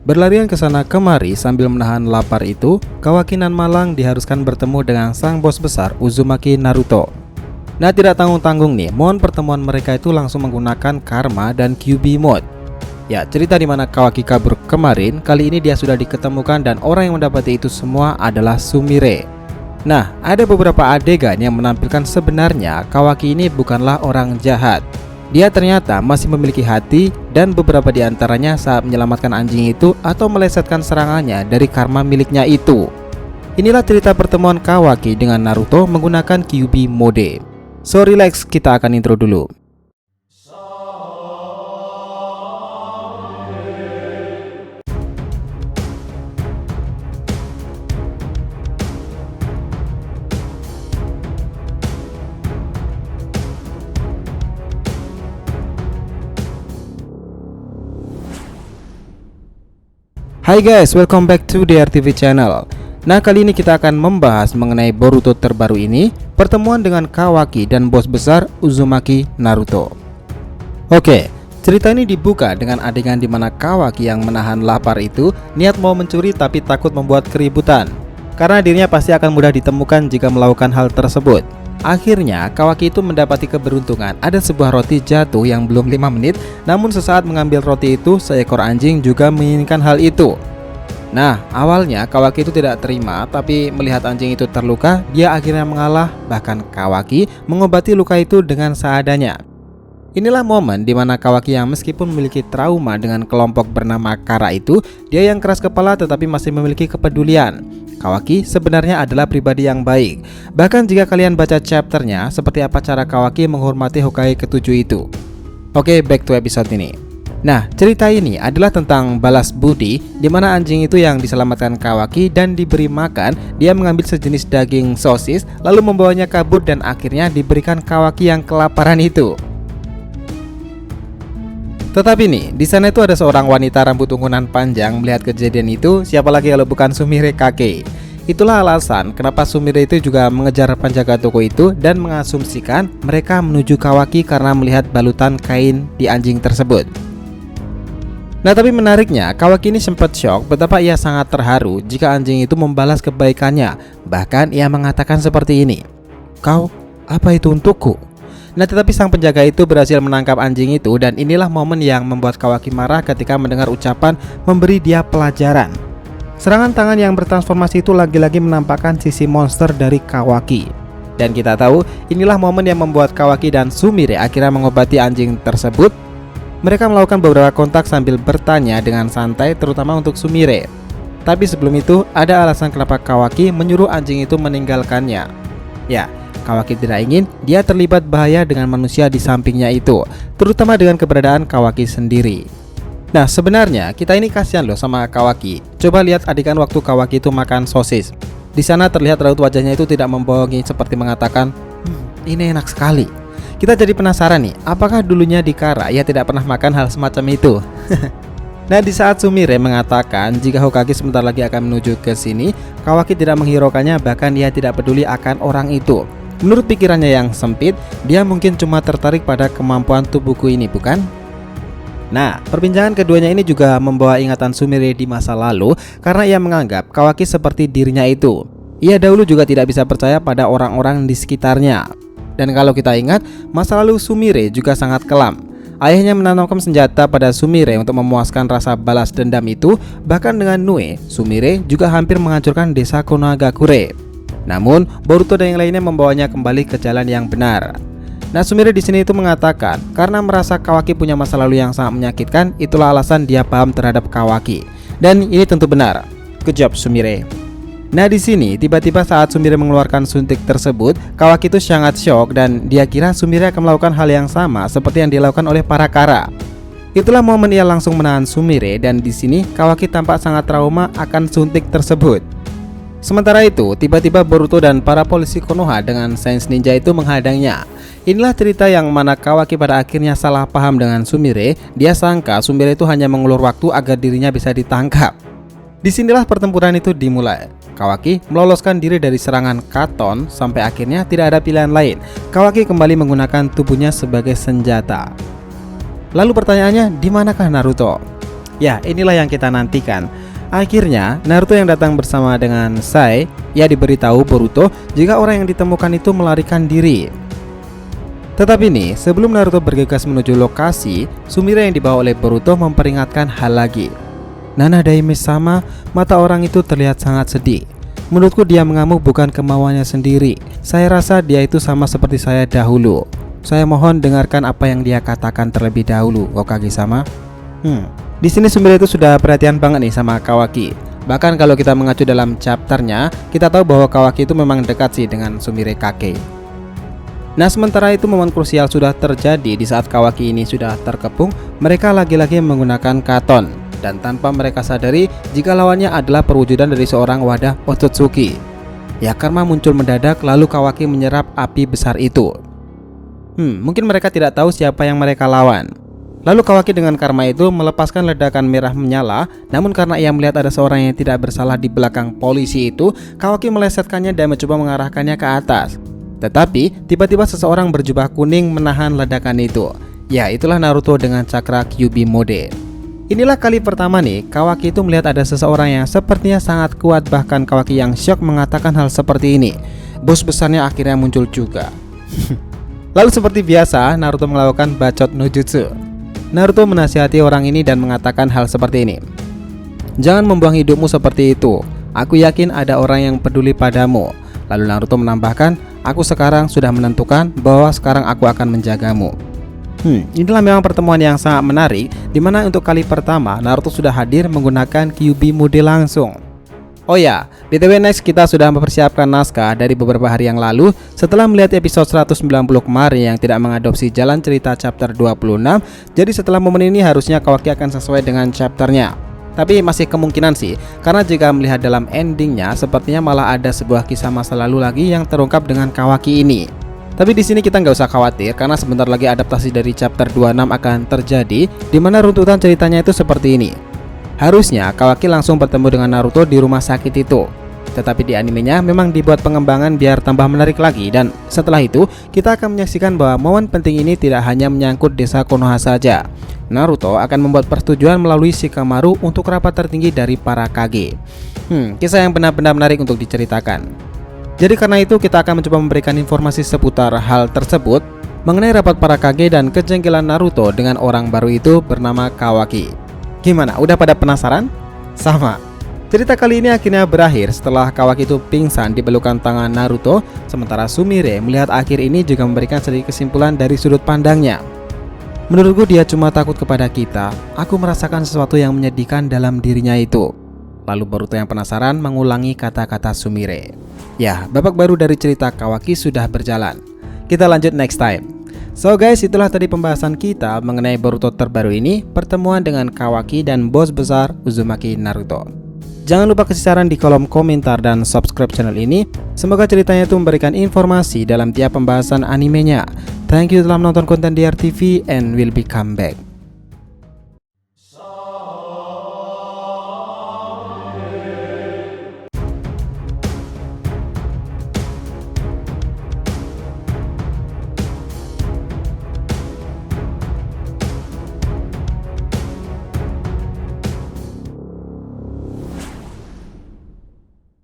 Berlarian ke sana kemari sambil menahan lapar itu, Kawaki nan malang diharuskan bertemu dengan sang bos besar Uzumaki Naruto. Nah, tidak tanggung-tanggung nih, mohon pertemuan mereka itu langsung menggunakan Karma dan QB mode. Ya, cerita di mana Kawaki kabur kemarin, kali ini dia sudah diketemukan dan orang yang mendapati itu semua adalah Sumire. Nah, ada beberapa adegan yang menampilkan sebenarnya Kawaki ini bukanlah orang jahat. Dia ternyata masih memiliki hati dan beberapa di antaranya saat menyelamatkan anjing itu atau melesetkan serangannya dari karma miliknya itu. Inilah cerita pertemuan Kawaki dengan Naruto menggunakan QB mode. So relax, kita akan intro dulu. Hai guys, welcome back to DRTV channel. Nah, kali ini kita akan membahas mengenai Boruto terbaru ini, pertemuan dengan Kawaki dan bos besar Uzumaki Naruto. Oke, cerita ini dibuka dengan adegan di mana Kawaki yang menahan lapar itu niat mau mencuri tapi takut membuat keributan, karena dirinya pasti akan mudah ditemukan jika melakukan hal tersebut. Akhirnya Kawaki itu mendapati keberuntungan, ada sebuah roti jatuh yang belum 5 menit, namun sesaat mengambil roti itu seekor anjing juga menginginkan hal itu. Nah, awalnya Kawaki itu tidak terima, tapi melihat anjing itu terluka, dia akhirnya mengalah. Bahkan Kawaki mengobati luka itu dengan seadanya. Inilah momen di mana Kawaki yang meskipun memiliki trauma dengan kelompok bernama Kara itu, dia yang keras kepala tetapi masih memiliki kepedulian. Kawaki sebenarnya adalah pribadi yang baik. Bahkan jika kalian baca chapternya, seperti apa cara Kawaki menghormati Hokage ke-7 itu. Oke, back to episode ini. Nah, cerita ini adalah tentang balas budi, di mana anjing itu yang diselamatkan Kawaki dan diberi makan, dia mengambil sejenis daging sosis, lalu membawanya kabur dan akhirnya diberikan Kawaki yang kelaparan itu. Tetapi nih, di sana itu ada seorang wanita rambut ungunan panjang melihat kejadian itu, siapa lagi kalau bukan Sumire Kage. Itulah alasan kenapa Sumire itu juga mengejar penjaga toko itu dan mengasumsikan mereka menuju Kawaki karena melihat balutan kain di anjing tersebut. Nah, tapi menariknya, Kawaki ini sempat shock betapa ia sangat terharu jika anjing itu membalas kebaikannya. Bahkan ia mengatakan seperti ini, "Kau, apa itu untukku?" Nah, tetapi sang penjaga itu berhasil menangkap anjing itu dan inilah momen yang membuat Kawaki marah ketika mendengar ucapan memberi dia pelajaran. Serangan tangan yang bertransformasi itu lagi-lagi menampakkan sisi monster dari Kawaki. Dan kita tahu, inilah momen yang membuat Kawaki dan Sumire akhirnya mengobati anjing tersebut. Mereka melakukan beberapa kontak sambil bertanya dengan santai, terutama untuk Sumire. Tapi sebelum itu, ada alasan kenapa Kawaki menyuruh anjing itu meninggalkannya. Ya, Kawaki tidak ingin dia terlibat bahaya dengan manusia di sampingnya itu, terutama dengan keberadaan Kawaki sendiri. Nah, sebenarnya kita ini kasihan loh sama Kawaki. Coba lihat adegan waktu Kawaki itu makan sosis. Di sana terlihat raut wajahnya itu tidak membohongi, seperti mengatakan, ini enak sekali. Kita jadi penasaran nih, apakah dulunya di Kara ia tidak pernah makan hal semacam itu? Nah, di saat Sumire mengatakan jika Hokage sebentar lagi akan menuju ke sini, Kawaki tidak menghiraukannya, bahkan ia tidak peduli akan orang itu. Menurut pikirannya yang sempit, dia mungkin cuma tertarik pada kemampuan tubuhku ini, bukan? Nah, perbincangan keduanya ini juga membawa ingatan Sumire di masa lalu karena ia menganggap Kawaki seperti dirinya itu. Ia dahulu juga tidak bisa percaya pada orang-orang di sekitarnya. Dan kalau kita ingat, masa lalu Sumire juga sangat kelam. Ayahnya menanamkan senjata pada Sumire untuk memuaskan rasa balas dendam itu. Bahkan dengan Nue, Sumire juga hampir menghancurkan desa Konagakure. Namun, Boruto dan yang lainnya membawanya kembali ke jalan yang benar. Nah, Sumire di sini itu mengatakan karena merasa Kawaki punya masa lalu yang sangat menyakitkan, itulah alasan dia paham terhadap Kawaki. Dan ini tentu benar. Good job, Sumire. Nah, di sini tiba-tiba saat Sumire mengeluarkan suntik tersebut, Kawaki itu sangat shock dan dia kira Sumire akan melakukan hal yang sama seperti yang dilakukan oleh para Kara. Itulah momen ia langsung menahan Sumire dan di sini Kawaki tampak sangat trauma akan suntik tersebut. Sementara itu, tiba-tiba Boruto dan para polisi Konoha dengan Sains Ninja itu menghadangnya. Inilah cerita yang mana Kawaki pada akhirnya salah paham dengan Sumire. Dia sangka Sumire itu hanya mengulur waktu agar dirinya bisa ditangkap. Disinilah pertempuran itu dimulai. Kawaki meloloskan diri dari serangan Katon sampai akhirnya tidak ada pilihan lain. Kawaki kembali menggunakan tubuhnya sebagai senjata. Lalu pertanyaannya, di manakah Naruto? Ya, inilah yang kita nantikan. Akhirnya, Naruto yang datang bersama dengan Sai, ia diberitahu Boruto jika orang yang ditemukan itu melarikan diri. Tetapi nih, sebelum Naruto bergegas menuju lokasi, Sumire yang dibawa oleh Boruto memperingatkan hal lagi. Nana Daime sama, mata orang itu terlihat sangat sedih. Menurutku dia mengamuk bukan kemauannya sendiri. Saya rasa dia itu sama seperti saya dahulu. Saya mohon dengarkan apa yang dia katakan terlebih dahulu, Hokage-sama. Di sini Sumire itu sudah perhatian banget nih sama Kawaki. Bahkan kalau kita mengacu dalam chapternya, kita tahu bahwa Kawaki itu memang dekat sih dengan Sumire Kage. Nah, sementara itu momen krusial sudah terjadi di saat Kawaki ini sudah terkepung. Mereka lagi-lagi menggunakan Katon, dan tanpa mereka sadari jika lawannya adalah perwujudan dari seorang wadah Otsutsuki. Ya, karma muncul mendadak lalu Kawaki menyerap api besar itu. Mungkin mereka tidak tahu siapa yang mereka lawan. Lalu Kawaki dengan karma itu melepaskan ledakan merah menyala. Namun karena ia melihat ada seorang yang tidak bersalah di belakang polisi itu, Kawaki melesetkannya dan mencoba mengarahkannya ke atas. Tetapi tiba-tiba seseorang berjubah kuning menahan ledakan itu. Ya, itulah Naruto dengan cakra Kyuubi mode. Inilah kali pertama nih Kawaki itu melihat ada seseorang yang sepertinya sangat kuat. Bahkan Kawaki yang syok mengatakan hal seperti ini. Bos besarnya akhirnya muncul juga. Lalu seperti biasa Naruto melakukan bacot no jutsu. Naruto menasihati orang ini dan mengatakan hal seperti ini. Jangan membuang hidupmu seperti itu. Aku yakin ada orang yang peduli padamu. Lalu Naruto menambahkan, aku sekarang sudah menentukan bahwa sekarang aku akan menjagamu. Inilah memang pertemuan yang sangat menarik, dimana untuk kali pertama Naruto sudah hadir menggunakan Kyuubi mode langsung. Oh ya, BTW next kita sudah mempersiapkan naskah dari beberapa hari yang lalu setelah melihat episode 190 kemarin yang tidak mengadopsi jalan cerita chapter 26. Jadi setelah momen ini harusnya Kawaki akan sesuai dengan chapternya. Tapi masih kemungkinan sih, karena jika melihat dalam endingnya sepertinya malah ada sebuah kisah masa lalu lagi yang terungkap dengan Kawaki ini. Tapi di sini kita nggak usah khawatir karena sebentar lagi adaptasi dari chapter 26 akan terjadi, dimana runtutan ceritanya itu seperti ini. Harusnya Kawaki langsung bertemu dengan Naruto di rumah sakit itu. Tetapi di animenya memang dibuat pengembangan biar tambah menarik lagi. Dan setelah itu kita akan menyaksikan bahwa momen penting ini tidak hanya menyangkut desa Konoha saja. Naruto akan membuat persetujuan melalui Shikamaru untuk rapat tertinggi dari para Kage. Kisah yang benar-benar menarik untuk diceritakan. Jadi karena itu kita akan mencoba memberikan informasi seputar hal tersebut mengenai rapat para Kage dan kejengkelan Naruto dengan orang baru itu bernama Kawaki. Gimana? Udah pada penasaran? Sama. Cerita kali ini akhirnya berakhir setelah Kawaki itu pingsan di pelukan tangan Naruto. Sementara Sumire melihat akhir ini juga memberikan sedikit kesimpulan dari sudut pandangnya. Menurutku dia cuma takut kepada kita. Aku merasakan sesuatu yang menyedihkan dalam dirinya itu. Lalu Boruto yang penasaran mengulangi kata-kata Sumire. Ya, babak baru dari cerita Kawaki sudah berjalan. Kita lanjut next time. So guys, itulah tadi pembahasan kita mengenai Boruto terbaru ini, pertemuan dengan Kawaki dan bos besar Uzumaki Naruto. Jangan lupa kasih saran di kolom komentar dan subscribe channel ini. Semoga ceritanya itu memberikan informasi dalam tiap pembahasan animenya. Thank you telah menonton konten DR TV and will be come back.